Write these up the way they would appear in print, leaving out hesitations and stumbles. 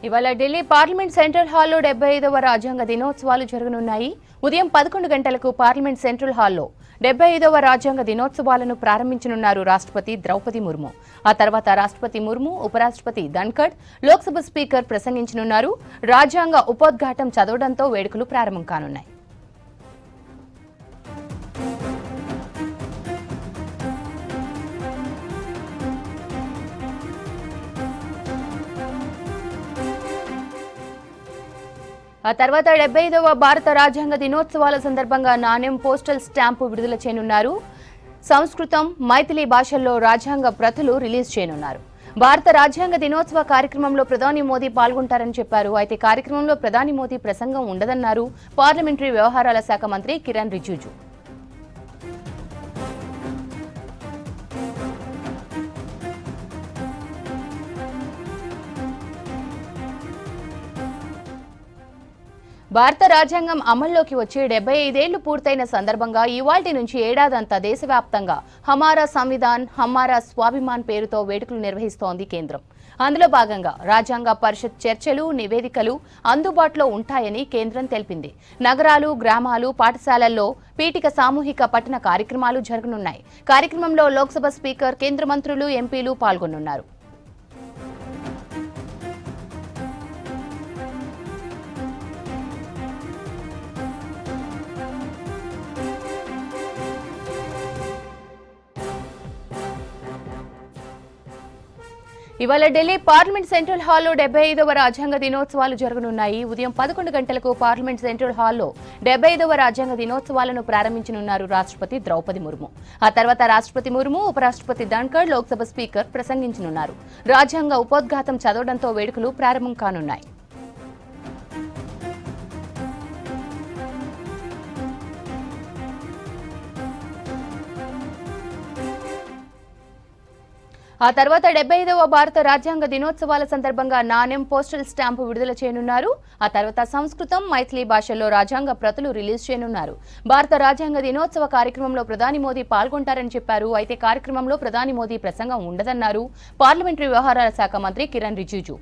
ఇవాళ Delhi parliament central హాల్లో 75వ రాజ్యాంగ దినోత్సవాలు జరగనున్నాయి. ఉదయం 11 గంటలకు పార్లమెంట్ సెంట్రల్ హాల్లో 75వ రాజ్యాంగ దినోత్సవాలను ప్రారంభించనున్నారు రాష్ట్రపతి ద్రౌపది ముర్ము. ఆ తర్వాత రాష్ట్రపతి ముర్ము, ఉపరాష్ట్రపతి ధన్ఖడ్, లోక్సభ స్పీకర్ ప్రసంగించనున్నారు. రాజ్యాంగ ఉపోద్ఘాటం చదవడంతో వేడుకలు ప్రారంభం కానున్నాయి. ఆ తర్వాత 75వ భారత రాజ్యాంగ దినోత్సవాల సందర్భంగా నాణ్యం పోస్టల్ స్టాంపు విడుదల చేయనున్నారు. సంస్కృతం, మైథిలి భాషల్లో రాజ్యాంగ ప్రతులు రిలీజ్ చేయనున్నారు. భారత రాజ్యాంగ దినోత్సవ కార్యక్రమంలో ప్రధాని మోదీ పాల్గొంటారని చెప్పారు. అయితే కార్యక్రమంలో ప్రధాని మోదీ ప్రసంగం ఉండదన్నారు పార్లమెంటరీ వ్యవహారాల శాఖ మంత్రి కిరణ్ రిజిజు. భారత రాజ్యాంగం అమల్లోకి వచ్చి 75 ఏళ్లు పూర్తయిన సందర్భంగా ఇవాల్టి నుంచి ఏడాదంతా దేశవ్యాప్తంగా హమారా సంవిధాన్, హమారా స్వాభిమాన్ పేరుతో వేడుకలు నిర్వహిస్తోంది కేంద్రం. అందులో భాగంగా రాజ్యాంగ పరిషత్ చర్చలు, నివేదికలు అందుబాటులో ఉంటాయని కేంద్రం తెలిపింది. నగరాలు, గ్రామాలు, పాఠశాలల్లో పీఠిక సామూహిక పఠన కార్యక్రమాలు జరగనున్నాయి. కార్యక్రమంలో లోక్సభ స్పీకర్, కేంద్ర మంత్రులు, ఎంపీలు పాల్గొనున్నారు. ఇవాళ ఢిల్లీ పార్లమెంట్ సెంట్రల్ హాల్లో 75వ రాజ్యాంగ దినోత్సవాలు జరగనున్నాయి. ఉదయం 11 గంటలకు పార్లమెంట్ సెంట్రల్ హాల్లో 75వ రాజ్యాంగ దినోత్సవాలను ప్రారంభించనున్నారు రాష్ట్రపతి ద్రౌపది ముర్ము. ఆ తర్వాత రాష్ట్రపతి ముర్ము, ఉపరాష్ట్రపతి ధన్ఖడ్, లోక్సభ స్పీకర్ ప్రసంగించనున్నారు. రాజ్యాంగ ఉపోద్ఘాతం చదవడంతో వేడుకలు ప్రారంభం కానున్నాయి. ఆ తర్వాత 75వ భారత రాజ్యాంగ దినోత్సవాల సందర్భంగా నాణ్యం పోస్టల్ స్టాంపు విడుదల చేయనున్నారు. ఆ తర్వాత సంస్కృతం, మైథిలి భాషల్లో రాజ్యాంగ ప్రతులు రిలీజ్ చేయనున్నారు. భారత రాజ్యాంగ దినోత్సవ కార్యక్రమంలో ప్రధాని మోదీ పాల్గొంటారని చెప్పారు. అయితే కార్యక్రమంలో ప్రధాని మోదీ ప్రసంగం ఉండదన్నారు పార్లమెంటరీ వ్యవహారాల శాఖ మంత్రి కిరణ్ రిజిజు.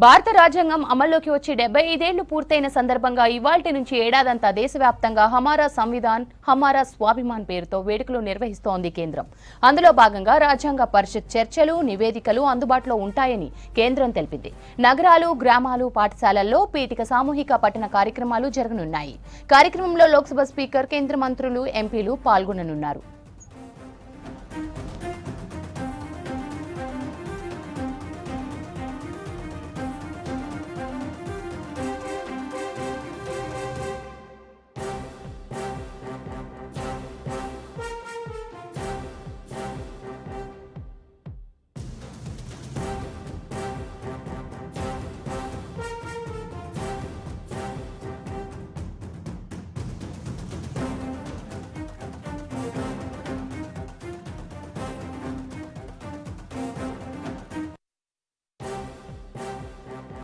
భారత రాజ్యాంగం అమల్లోకి వచ్చి 75 ఏళ్లు పూర్తయిన సందర్భంగా ఇవాల్టి నుంచి ఏడాదంతా దేశవ్యాప్తంగా హమారా సంవిధాన్, హమారా స్వాభిమాన్ పేరుతో వేడుకలు నిర్వహిస్తోంది కేంద్రం. అందులో భాగంగా రాజ్యాంగ పరిషత్ చర్చలు, నివేదికలు అందుబాటులో ఉంటాయని కేంద్రం తెలిపింది. నగరాలు, గ్రామాలు, పాఠశాలల్లో పీఠిక సామూహిక పఠన కార్యక్రమాలు జరగనున్నాయి. కార్యక్రమంలో లోక్సభ స్పీకర్, కేంద్ర మంత్రులు, ఎంపీలు పాల్గొననున్నారు.